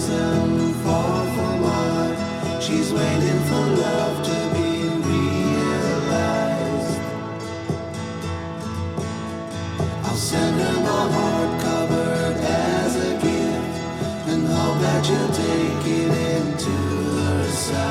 heels and fall from art. She's waiting for love to be realized. I'll send her my heart covered as a gift, and hope that you'll take it into her side.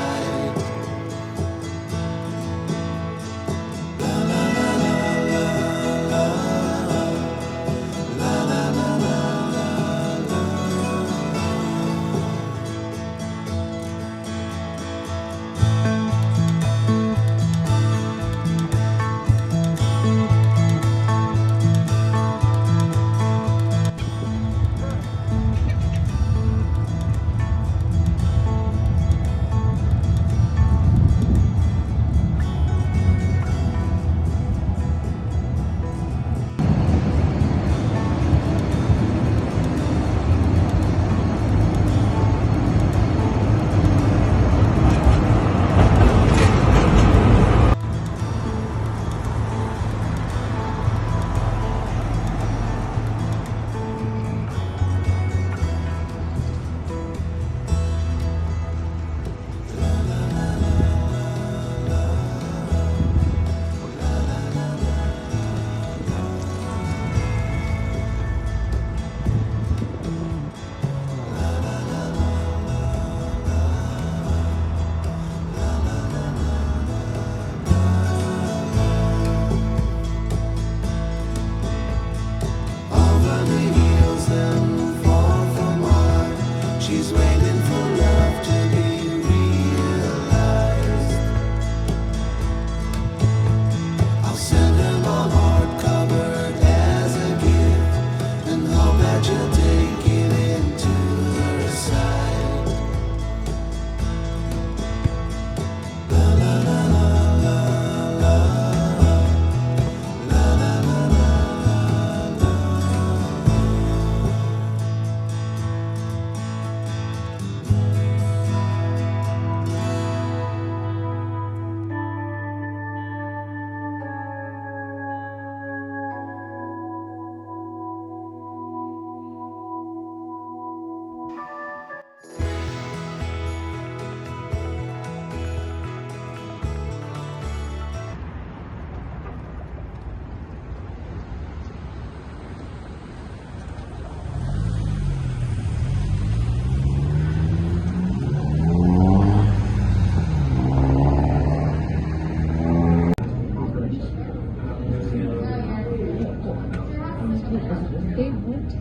They went to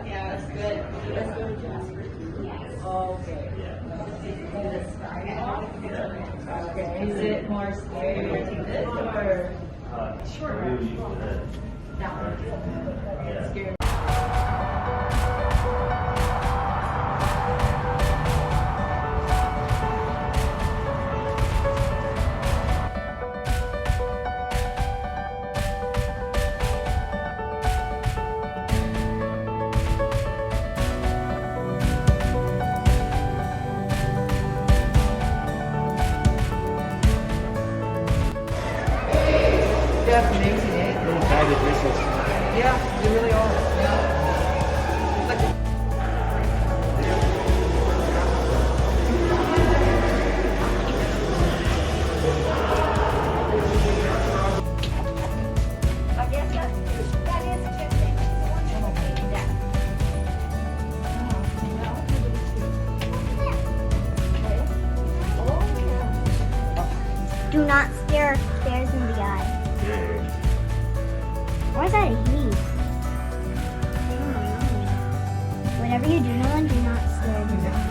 Yeah, that's good. Let's go to Jasper. Yes. Okay. Okay. Is it more scary to take this or short? That one. Scary. That's amazing, eh? Little bag of dishes. Yeah, they really are. Yeah. I guess that is interesting. Yeah. Do not stare bears in the eye. Why is that a he? Whatever you do, Nolan, do not stare in the eye.